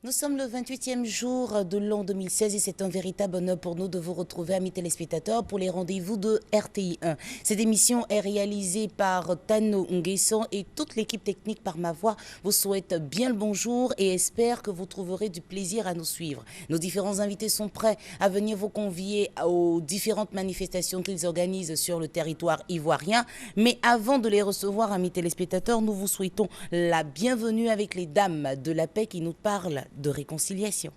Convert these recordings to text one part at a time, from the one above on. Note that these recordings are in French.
Nous sommes le 28e jour de l'an 2016 et c'est un véritable honneur pour nous de vous retrouver, amis téléspectateurs, pour les rendez-vous de RTI 1. Cette émission est réalisée par Tano Nguesson et toute l'équipe technique par ma voix vous souhaite bien le bonjour et espère que vous trouverez du plaisir à nous suivre. Nos différents invités sont prêts à venir vous convier aux différentes manifestations qu'ils organisent sur le territoire ivoirien. Mais avant de les recevoir, amis téléspectateurs, nous vous souhaitons la bienvenue avec les dames de la paix qui nous parlent de réconciliation.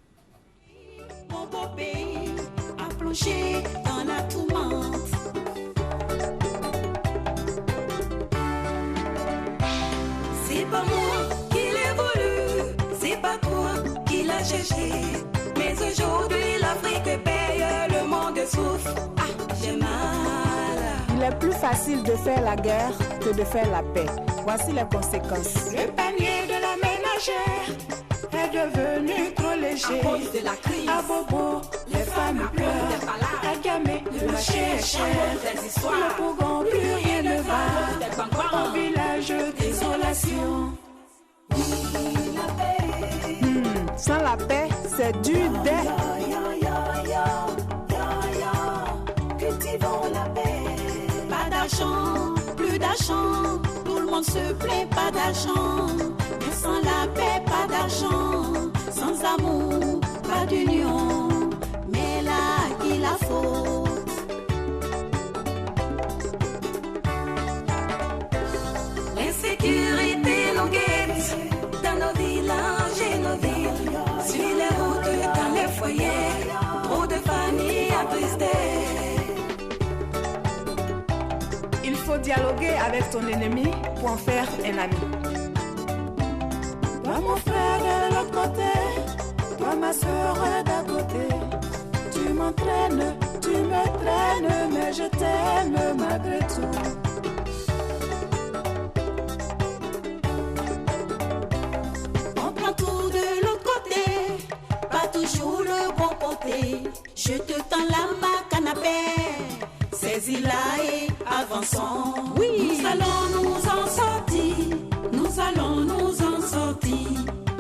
Mon beau pays a plongé dans la tourmente. C'est pas moi qui l'ai voulu, c'est pas toi qui l'as cherché. Mais aujourd'hui l'Afrique paye, le monde souffre. Ah, j'ai mal. Il est plus facile de faire la guerre que de faire la paix. Voici les conséquences. Le panier de la ménagère est devenu trop léger. À cause de la crise, à Bobo, les femmes pleurent. À Gamé, le marché est cher. Le Pougon, plus rien ne va. Au village, désolation. Oui, la paix. Sans la paix, c'est dur d'être. Cultivons la paix. Pas d'argent, plus d'argent. Tout le monde se plaint, pas d'argent. Mais sans la paix, pas d'argent. Sans amour, pas d'union. Mais là, qui la faut? L'insécurité nous guette dans nos villages et nos villes. Sur les routes, dans les foyers, trop de familles attristées. Il faut dialoguer avec ton ennemi pour en faire un ami. Toi mon frère de l'autre côté, toi ma soeur d'à côté. Tu m'entraînes, tu me traînes, mais je t'aime malgré tout. On prend tout de l'autre côté, pas toujours le bon côté. Je te tends la main canapé, saisis-la et avançons. Oui, nous allons nous en sortir, nous allons nous en sortir.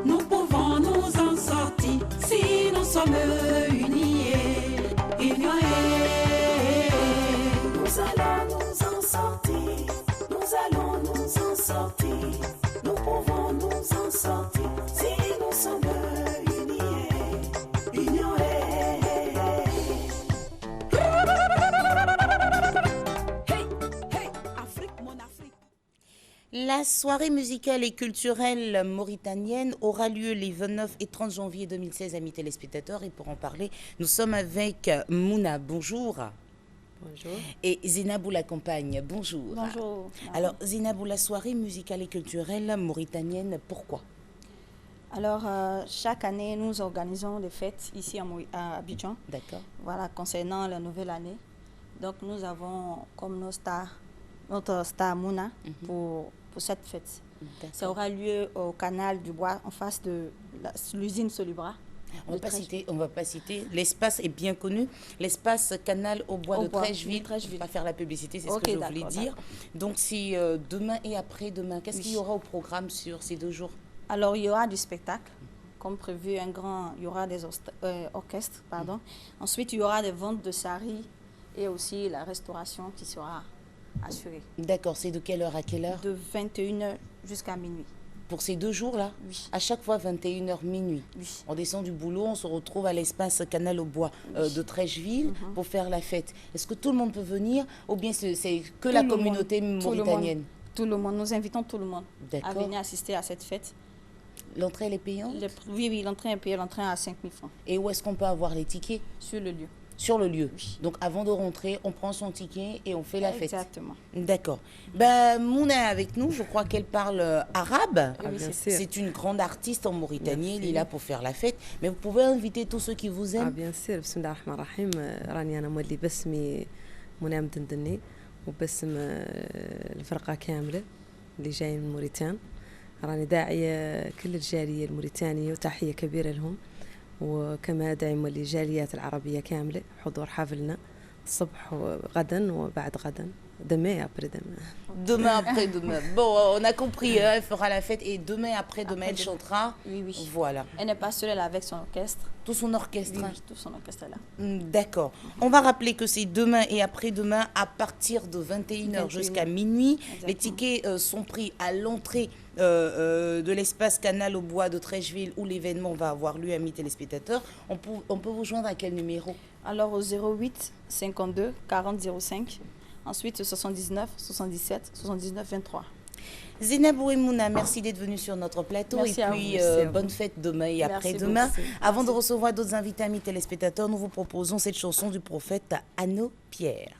Nous pouvons nous en sortir si nous sommes unis et unis. Nous allons nous en sortir, nous allons nous en sortir. Nous pouvons nous en sortir si nous sommes unis et unis. La soirée musicale et culturelle mauritanienne aura lieu les 29 et 30 janvier 2016, amis téléspectateurs. Et pour en parler, nous sommes avec Mouna. Bonjour. Bonjour. Et Zinabou la compagne. Bonjour. Bonjour. Alors, Zinabou, la soirée musicale et culturelle mauritanienne, pourquoi? Alors, chaque année, nous organisons des fêtes ici à Abidjan. D'accord. Voilà, concernant la nouvelle année. Donc, nous avons comme notre star Mouna pour cette fête. Ça aura lieu au canal du Bois, en face de l'usine Solibra. On va pas citer. L'espace est bien connu. L'espace Canal au Bois de Trècheville. Je ne vais pas faire la publicité, c'est ce que je voulais dire. Donc, si demain et après-demain, qu'est-ce qu'il y aura au programme sur ces 2 jours? Alors, il y aura du spectacle. Comme prévu, il y aura des orchestres. Ensuite, il y aura des ventes de sari et aussi la restauration qui sera assurée. D'accord, c'est de quelle heure à quelle heure? De 21h jusqu'à minuit. Pour ces 2 jours-là? Oui. À chaque fois, 21h minuit. Oui. On descend du boulot, on se retrouve à l'espace Canal au Bois de Trècheville pour faire la fête. Est-ce que tout le monde peut venir ou bien c'est que la communauté mauritanienne? Tout le monde. Nous invitons tout le monde à D'accord. venir assister à cette fête. L'entrée, elle est payante? Oui, l'entrée est payée, l'entrée à 5 000 francs. Et où est-ce qu'on peut avoir les tickets? Sur le lieu. Sur le lieu. Oui. Donc avant de rentrer, on prend son ticket et on fait la fête. Exactement. D'accord. Ben, Mouna est avec nous, je crois qu'elle parle arabe. Ah, bien sûr. C'est une grande artiste en Mauritanie, elle est là pour faire la fête. Mais vous pouvez inviter tous ceux qui vous aiment. bien sûr. بسم الله الرحمن الرحيم راني أنا مولي باسمي منى مدندني وباسم الفرقة كاملة اللي جايين من موريتان. راني داعية كل الجالية الموريتانية وتحية كبيرة لهم، وكما داعمة للجاليات العربية كاملة حضور حفلنا الصبح وغدا وبعد غدا demain et après-demain. Demain, après-demain. Bon, on a compris, elle fera la fête et demain, après-demain, elle chantera. Oui, oui. Voilà. Elle n'est pas seule, elle est avec son orchestre. Tout son orchestre. Oui, tout son orchestre est là. D'accord. On va rappeler que c'est demain et après-demain à partir de 21h jusqu'à minuit. Exactement. Les tickets sont pris à l'entrée de l'espace Canal au Bois de Trècheville où l'événement va avoir lieu, amis téléspectateurs. On peut vous joindre à quel numéro? Alors au 08 52 40 05. Ensuite 79 77 79 23. Zénab Ouemouna, merci d'être venue sur notre plateau. Merci et à puis vous. bonne fête demain et Merci après-demain. beaucoup. Avant de recevoir d'autres invités, amis téléspectateurs, nous vous proposons cette chanson du prophète Anneau Pierre.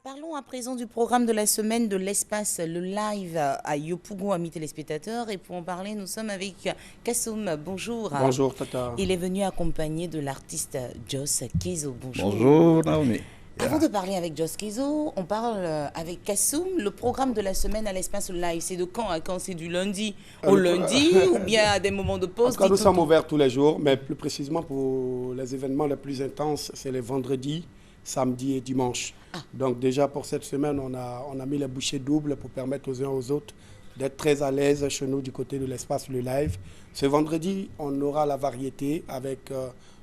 Parlons à présent du programme de la semaine de l'espace, le live à Yopougon, amis téléspectateurs. Et pour en parler, nous sommes avec Kassoum. Bonjour. Bonjour, Tata. Il est venu accompagné de l'artiste Joss Kezo. Bonjour. Bonjour, Naomi. Avant de parler avec Joss Kezo, on parle avec Kassoum. Le programme de la semaine à l'espace live, c'est de quand à quand? C'est du lundi au lundi ou bien à des moments de pause? En tout cas, nous sommes ouverts tous les jours, mais plus précisément pour les événements les plus intenses, c'est les vendredis, samedi et dimanche. Donc déjà pour cette semaine, on a mis les bouchées doubles pour permettre aux uns aux autres d'être très à l'aise chez nous du côté de l'espace le live. Ce vendredi, on aura la variété avec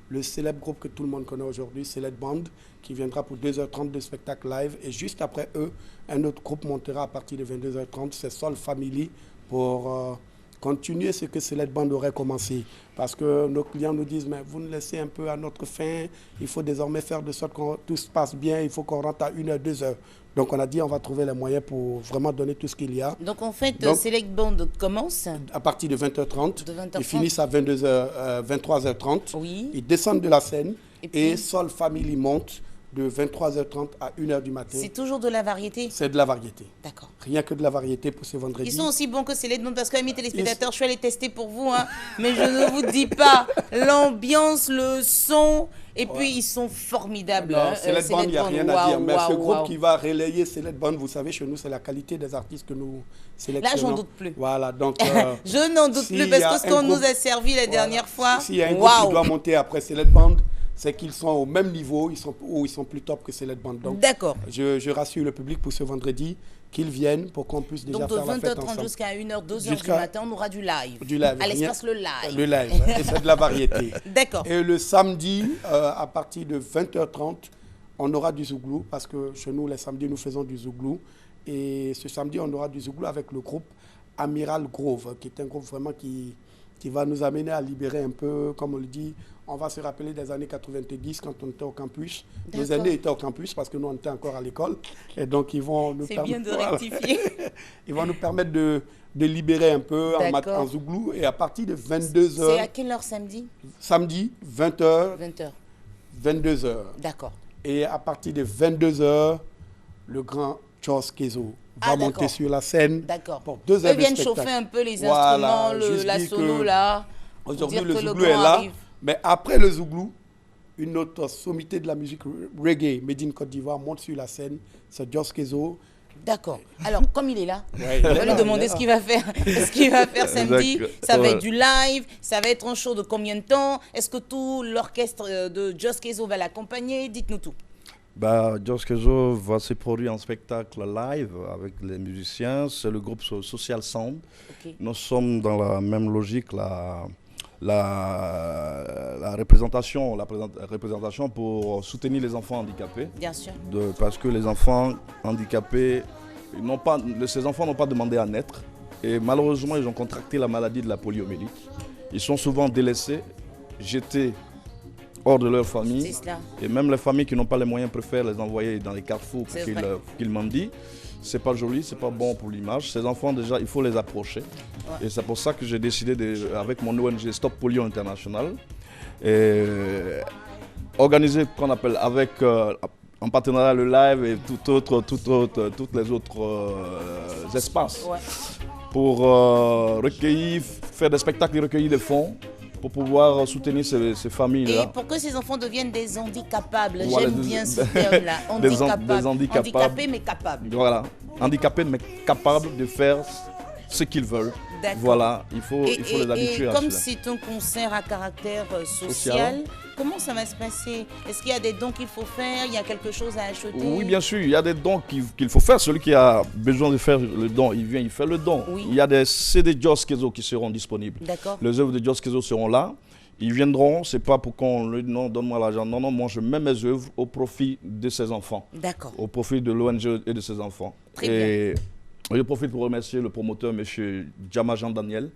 le célèbre groupe que tout le monde connaît aujourd'hui, Select Band, qui viendra pour 2h30 de spectacle live. Et juste après eux, un autre groupe montera à partir de 22h30, c'est Soul Family, pour continuer ce que Select Band aurait commencé. Parce que nos clients nous disent, mais vous nous laissez un peu à notre fin, il faut désormais faire de sorte que tout se passe bien, il faut qu'on rentre à 1h, 2h. Donc on a dit, on va trouver les moyens pour vraiment donner tout ce qu'il y a. Donc en fait, Select Band commence à partir de 20h30, ils finissent à 23h30, oui. Ils descendent de la scène et Soul Family monte. de 23h30 à 1h du matin. C'est toujours de la variété? C'est de la variété. D'accord. Rien que de la variété pour ce vendredi. Ils sont aussi bons que Célèbre parce que, amis téléspectateurs, je suis allée tester pour vous, hein, mais je ne vous dis pas l'ambiance, le son, et puis ils sont formidables. Non, Célèbre Band, il n'y a rien à dire. Mais ce groupe qui va relayer Célèbre Band, vous savez, chez nous, c'est la qualité des artistes que nous sélectionnons. Là, j'en doute plus. Voilà, donc... je n'en doute plus parce que ce qu'on nous a servi la dernière fois, s'il y a un groupe qui doit monter après Célèbre Band, c'est qu'ils sont au même niveau, ils sont plus top que Célèbre Band. Donc, d'accord. Je rassure le public pour ce vendredi qu'ils viennent pour qu'on puisse déjà faire la fête ensemble. Donc de 20h30 jusqu'à 1h, 2h du matin, on aura du live. Du live. À l'espace le live. Le live, et c'est de la variété. D'accord. Et le samedi, à partir de 20h30, on aura du zouglou, parce que chez nous, les samedis, nous faisons du zouglou. Et ce samedi, on aura du zouglou avec le groupe Amiral Grove, qui est un groupe vraiment qui va nous amener à libérer un peu, comme on le dit. On va se rappeler des années 90 quand on était au campus. Nos aînés étaient au campus parce que nous, on était encore à l'école. Et donc, ils vont nous permettre... C'est bien de rectifier. Ils vont nous permettre de libérer un peu en zouglou. Et à partir de 22h... C'est à quelle heure samedi? Samedi, 20h. 20h. 22h. D'accord. Et à partir de 22h, le grand Jos Kezo va monter sur la scène pour 2 heures de spectacle. Ils viennent chauffer un peu les instruments, la solo là. Aujourd'hui, le zouglou est là. Mais après le zouglou, une autre sommité de la musique reggae, Made in Côte d'Ivoire, monte sur la scène. C'est Jos Kezo. D'accord. Alors, comme il est là, on va lui demander ce qu'il va faire. Ce qu'il va faire samedi. Ça va être du live. Ça va être un show de combien de temps? Est-ce que tout l'orchestre de Jos Kezo va l'accompagner? Dites-nous tout. Jos Kezo va se produire en spectacle live avec les musiciens. C'est le groupe Social Sound. Okay. Nous sommes dans la même logique, la représentation pour soutenir les enfants handicapés. Bien sûr. Parce que les enfants handicapés, ces enfants n'ont pas demandé à naître. Et malheureusement, ils ont contracté la maladie de la poliomyélite. Ils sont souvent délaissés, jetés hors de leur famille. Et même les familles qui n'ont pas les moyens préfèrent les envoyer dans les carrefours pour qu'ils mendient. C'est pas joli, c'est pas bon pour l'image. Ces enfants, déjà, il faut les approcher. Ouais. Et c'est pour ça que j'ai décidé, avec mon ONG Stop Polio International, organiser qu'on appelle en partenariat le live et toutes les autres espaces pour recueillir, faire des spectacles et recueillir des fonds pour pouvoir soutenir ces familles-là. Et pour que ces enfants deviennent des handicapables, j'aime bien ce terme-là. Handicapés mais capables. Voilà, handicapés mais capables de faire ce qu'ils veulent. Voilà, il faut les habituer à cela. Comme c'est un concert à caractère social, comment ça va se passer? Est-ce qu'il y a des dons qu'il faut faire? Il y a quelque chose à acheter? Oui, bien sûr, il y a des dons qu'il faut faire. Celui qui a besoin de faire le don, il vient, il fait le don. Oui. Il y a des CD Jos Kezo qui seront disponibles. D'accord. Les œuvres de Jos Kezo seront là. Ils viendront, c'est pas pour qu'on lui dise non, donne-moi l'argent. Non, non, moi je mets mes œuvres au profit de ces enfants. D'accord. Au profit de l'ONG et de ses enfants. Très bien. Je profite pour remercier le promoteur, M. Djama Jean-Daniel,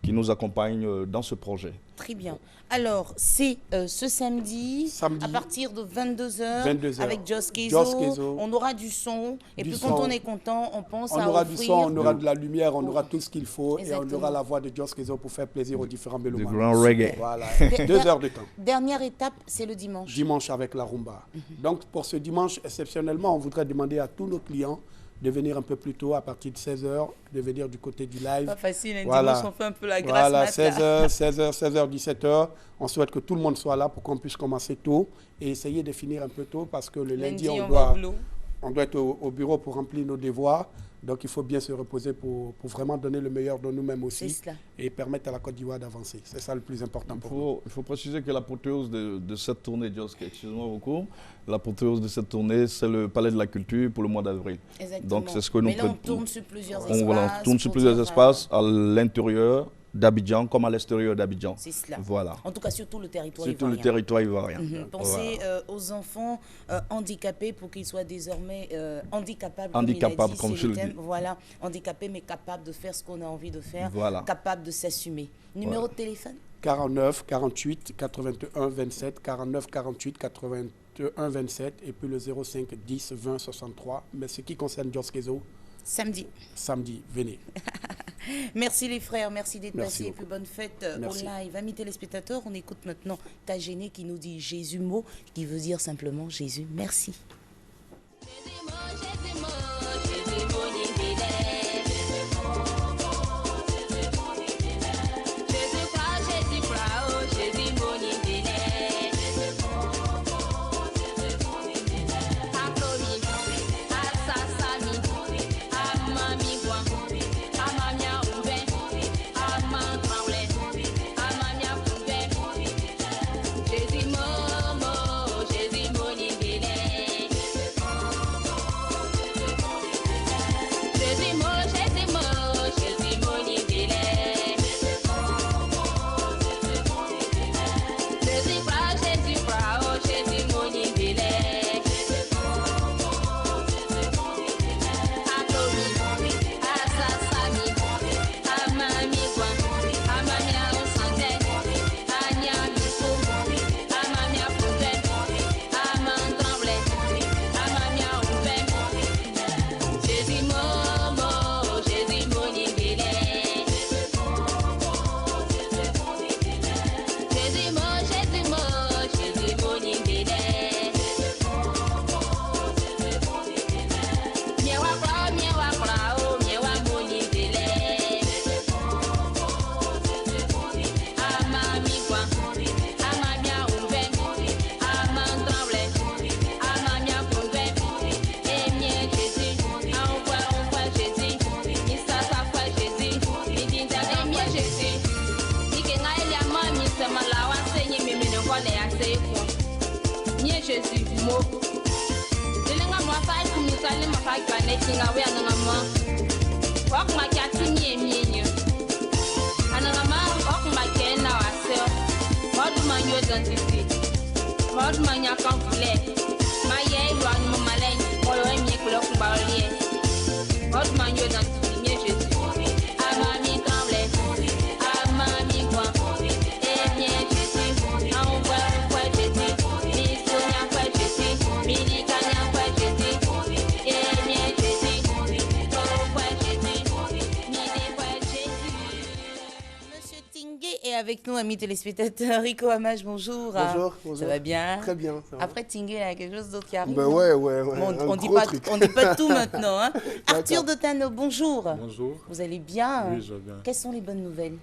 qui nous accompagne dans ce projet. Très bien. Alors, c'est ce samedi, à partir de 22h, avec Jos Kezo. On aura du son. Et puis quand on est content, on pense à offrir... On aura du son, on aura de la lumière, on aura tout ce qu'il faut. Exactement. Et on aura la voix de Jos Kezo pour faire plaisir aux différents mélomanes. Du grand reggae. Voilà. 2 heures de temps. Dernière étape, c'est le dimanche. Dimanche avec la rumba. Donc, pour ce dimanche, exceptionnellement, on voudrait demander à tous nos clients de venir un peu plus tôt, à partir de 16h, de venir du côté du live. Pas facile, dimanche, on fait un peu la grâce. Voilà, 16h, 17h. On souhaite que tout le monde soit là pour qu'on puisse commencer tôt et essayer de finir un peu tôt parce que le lundi on doit être au bureau pour remplir nos devoirs. Donc, il faut bien se reposer pour vraiment donner le meilleur de nous-mêmes aussi et permettre à la Côte d'Ivoire d'avancer. C'est ça le plus important pour nous. Il faut préciser que l'apothéose de cette tournée, excusez-moi beaucoup, l'apothéose de cette tournée, c'est le Palais de la Culture pour le mois d'avril. Donc, c'est ce que nous... Mais là, on tourne sur plusieurs espaces. On tourne sur plusieurs espaces à l'intérieur d'Abidjan comme à l'extérieur d'Abidjan. C'est cela. Voilà. En tout cas, sur tout le territoire ivoirien. Sur tout le territoire ivoirien. Pensez aux enfants handicapés pour qu'ils soient désormais handicapables. Handicapables, comme je le dis. Voilà, handicapés mais capables de faire ce qu'on a envie de faire. Voilà. Capables de s'assumer. Numéro de téléphone? 49 48 81 27, 49 48 81 27 et puis le 05 10 20 63. Mais ce qui concerne Jos Kezo, samedi, venez. Merci les frères, merci d'être Merci passés et beaucoup. puis bonne fête Merci. au live. Amis téléspectateurs, on écoute maintenant Tagéné qui nous dit Jésus mot, qui veut dire simplement Jésus. Merci. Avec nous, amis téléspectateurs, Rico Amage, bonjour. Bonjour, bonjour. Ça va bien? Très bien. Ça va. Après Tingué, il y a quelque chose d'autre qui arrive. Ben ouais. Bon, on Un dit pas tout maintenant. Hein. Arthur de Tano, bonjour. Bonjour. Vous allez bien? Oui, je vais bien. Quelles sont les bonnes nouvelles?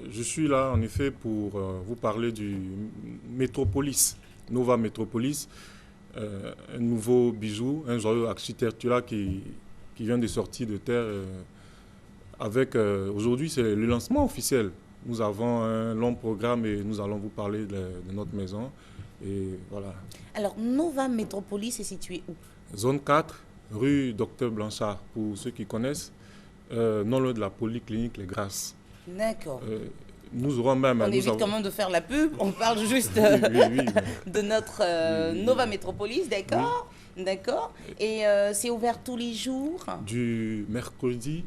Je suis là, en effet, pour vous parler du Métropolis, Nova Métropolis, un nouveau bijou, un joyau architectural qui vient de sortir de terre. Avec aujourd'hui, c'est le lancement officiel. Nous avons un long programme et nous allons vous parler de notre maison. Et voilà. Alors, Nova Métropolis est située où? Zone 4, rue Docteur Blanchard, pour ceux qui connaissent, non loin de la polyclinique Les Grâces. D'accord. Nous aurons même... On évite quand même de faire la pub, on parle juste oui. de notre Nova Métropolis, d'accord? Oui. D'accord. Et c'est ouvert tous les jours? Du mercredi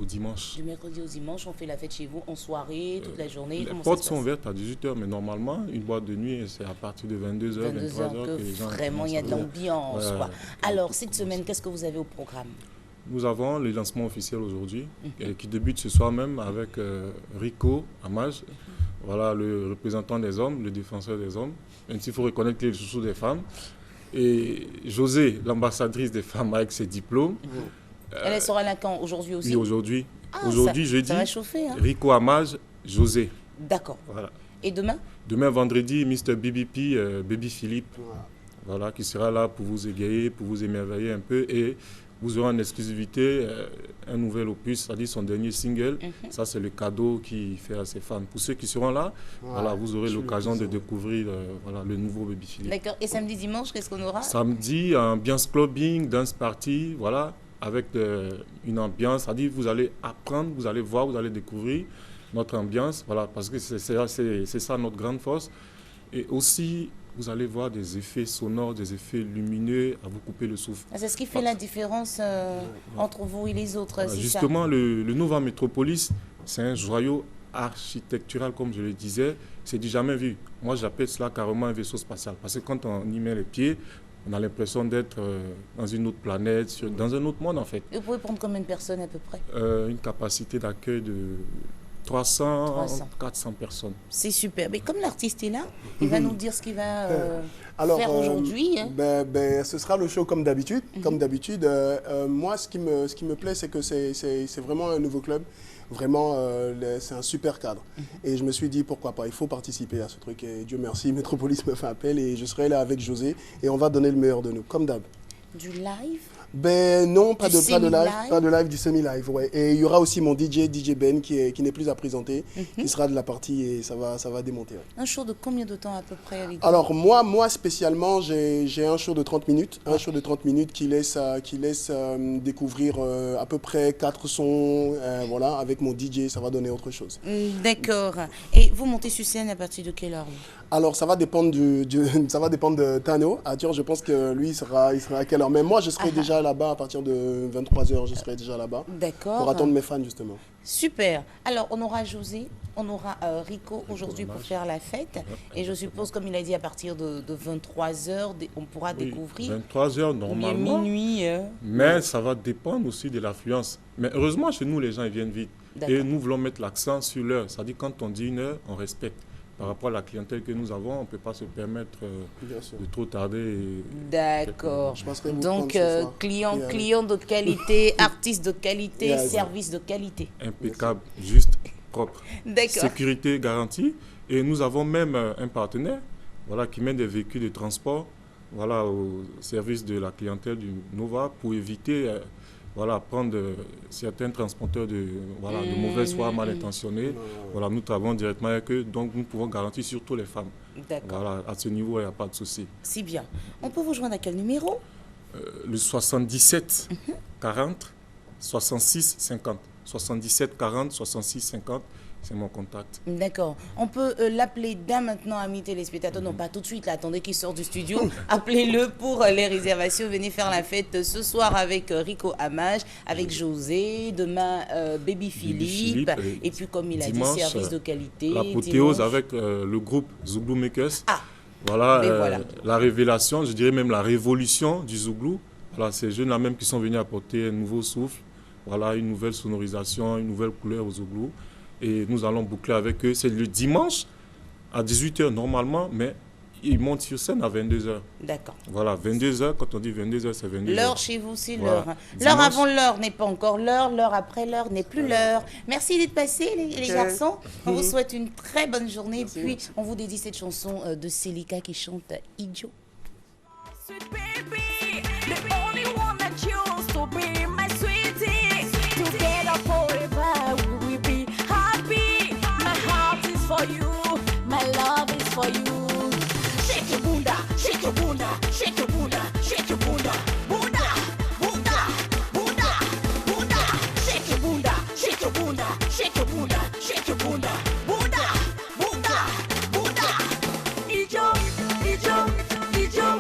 au dimanche. Du mercredi au dimanche, on fait la fête chez vous en soirée, toute la journée. Les portes sont ouvertes à 18h, mais normalement, une boîte de nuit, c'est à partir de 22h, 23h que les gens... Vraiment, il y a de l'ambiance. Ouais. Alors, cette semaine, qu'est-ce que vous avez au programme? Nous avons le lancement officiel aujourd'hui, qui débute ce soir même avec Rico Amage, voilà, le représentant des hommes, le défenseur des hommes, même s'il faut reconnaître qu'il est le chouchou des femmes. Et José, l'ambassadrice des femmes avec ses diplômes. Elle sera là quand? Aujourd'hui aussi? Oui, aujourd'hui. Aujourd'hui, jeudi. Ça va chauffer, hein? Rico Amage, José. D'accord. Voilà. Et demain? Demain, vendredi, Mr. BBP, Baby Philippe, voilà, qui sera là pour vous égayer, pour vous émerveiller un peu. Et vous aurez en exclusivité un nouvel opus, c'est-à-dire son dernier single. Ça, c'est le cadeau qu'il fait à ses fans. Pour ceux qui seront là, voilà, vous aurez l'occasion de découvrir voilà, le nouveau Baby Philippe. D'accord. Et samedi, dimanche, qu'est-ce qu'on aura? Samedi, ambiance clubbing, dance party, voilà, avec une ambiance. C'est-à-dire vous allez apprendre, vous allez voir, vous allez découvrir notre ambiance, voilà, parce que c'est ça notre grande force. Et aussi, vous allez voir des effets sonores, des effets lumineux à vous couper le souffle. C'est ce qui fait la différence entre vous et les autres, c'est justement, ça. Le Nova Métropolis, c'est un joyau architectural, comme je le disais, c'est du jamais vu. Moi, j'appelle cela carrément un vaisseau spatial, parce que quand on y met les pieds, On a l'impression d'être dans une autre planète, dans un autre monde en fait. Vous pouvez prendre combien de personnes à peu près? Une capacité d'accueil de 300, 400 personnes. C'est super. Mais comme l'artiste est là, il va nous dire ce qu'il va faire aujourd'hui. Hein. Ce sera le show comme d'habitude. Comme d'habitude, moi, ce qui me plaît, c'est que c'est vraiment un nouveau club. Vraiment, c'est un super cadre. Et je me suis dit, pourquoi pas, il faut participer à ce truc. Et Dieu merci, Métropolis me fait appel et je serai là avec José. Et on va donner le meilleur de nous, comme d'hab. Du live? Non, pas de live, du semi-live, ouais. Et il y aura aussi mon DJ Ben qui n'est plus à présenter, qui sera de la partie et ça va démonter. Ouais. Un show de combien de temps à peu près avec Alors moi spécialement, j'ai un show de 30 minutes, qui laisse découvrir à peu près 4 sons, voilà, avec mon DJ, ça va donner autre chose. D'accord. Et vous montez sur scène à partir de quelle heure? Alors ça va dépendre ça va dépendre de Tano. Arthur, je pense que lui il sera à quelle heure? Mais moi je serai déjà là-bas à partir de 23h, je serai déjà là-bas. D'accord. Pour attendre mes fans justement. Super. Alors on aura José, on aura Rico aujourd'hui pour faire la fête. Et je suppose, comme il a dit, à partir de 23h, on pourra découvrir. 23h normalement. Minuit. Mais ça va dépendre aussi de l'affluence. Mais heureusement chez nous les gens ils viennent vite. Et nous voulons mettre l'accent sur l'heure. C'est-à-dire quand on dit une heure, on respecte. Par rapport à la clientèle que nous avons, on ne peut pas se permettre de trop tarder. D'accord. Donc, client de qualité, artiste de qualité, service de qualité. Impeccable, juste, propre. D'accord. Sécurité garantie. Et nous avons même un partenaire, voilà, qui met des véhicules de transport, voilà, au service de la clientèle du Nova pour éviter... voilà, prendre certains transporteurs de mauvaise foi, mal intentionnés. Voilà, nous travaillons directement avec eux, donc nous pouvons garantir surtout les femmes. D'accord. Voilà, à ce niveau, il n'y a pas de souci. C'est bien. On peut vous joindre à quel numéro? Le 77 40 66 50. 77 40 66 50. C'est mon contact. D'accord. On peut l'appeler dès maintenant, amis téléspectateurs. Non, pas tout de suite. Là, attendez qu'il sorte du studio. Appelez-le pour les réservations. Venez faire la fête ce soir avec Rico Amage, avec José. Demain, Baby Philippe. Et puis, comme il a dit, service de qualité. L'apothéose avec le groupe Zouglou Makers. Voilà, la révélation, je dirais même la révolution du Zouglou. Voilà, ces jeunes-là même qui sont venus apporter un nouveau souffle. Voilà, une nouvelle sonorisation, une nouvelle couleur au Zouglou. Et nous allons boucler avec eux. C'est le dimanche à 18h normalement, mais ils montent sur scène à 22h. D'accord. Voilà, 22h, quand on dit 22h, c'est 22h. L'heure chez vous, c'est l'heure. L'heure avant l'heure n'est pas encore l'heure, l'heure après l'heure n'est plus l'heure. Merci d'être passés, les garçons. On vous souhaite une très bonne journée. Et puis, on vous dédie cette chanson de Célika qui chante Idiot. Sweet baby, the only one that used to be my sweetie. Together forever we will be happy. My heart is for you, my love is for you. Shake your bunda, shake your bunda, shake your bunda, shake your bunda. Bunda, bunda, bunda, bunda. Shake your bunda, shake your bunda, shake your bunda, shake your bunda. Bunda, bunda, bunda. Idiot, idiot, idiot.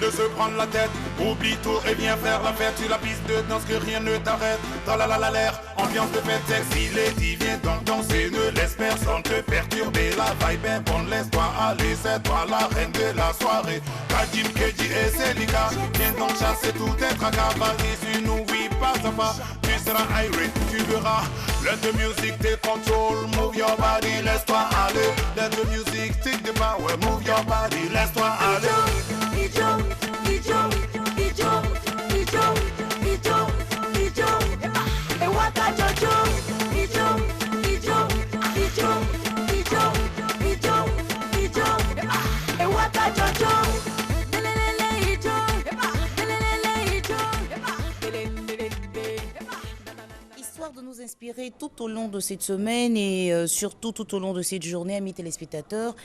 De se prendre la tête, oublie tout et viens faire la fête sur la piste de danse que rien ne t'arrête. Dans la l'air, ambiance de fête sexy, lady, viens donc danser, ne laisse personne te perturber. La vibe est bonne, laisse-toi aller, c'est toi la reine de la soirée. Kadim, Keji et Célika, viens donc chasser tout tes tracas. Vas-y, sur nous, oui, pas à pas, tu seras irate, tu verras. Let the music take control, move your body, laisse-toi aller. Let the music take the power, move your body, laisse-toi aller. Histoire de nous inspirer tout au long de cette semaine et surtout tout au long de cette journée, amis téléspectateurs.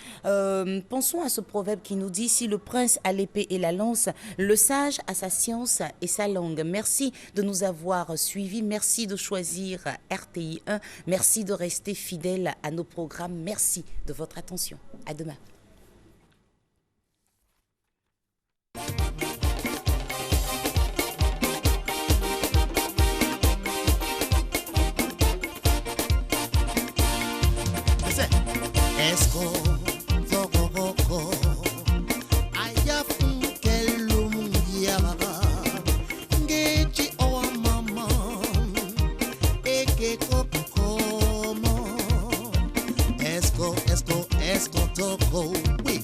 Pensons à ce proverbe qui nous dit « Si le prince a l'épée et la lance, le sage a sa science et sa langue ». Merci de nous avoir suivis, merci de choisir RTI 1, merci de rester fidèle à nos programmes, merci de votre attention. À demain. Esco, Zokoko, Ayafun Kelumia, Gechi Oa Mama, Eke Kokomo, Esco, Toko, oui,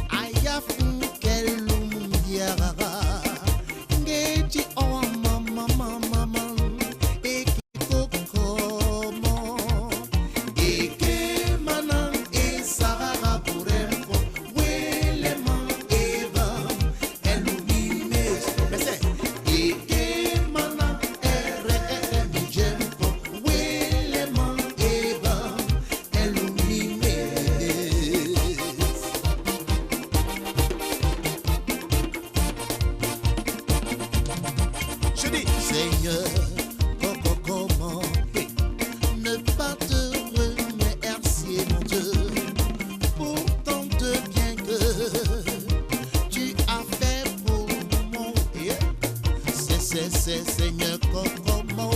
Ayafun Kelumia, Gechi Oa Mama, Mama, Eke Kokomo, Eke Mana. Seigneur, comment ne pas te remercier, mon Dieu, pour tant de bien que tu as fait pour moi. C'est Seigneur, comment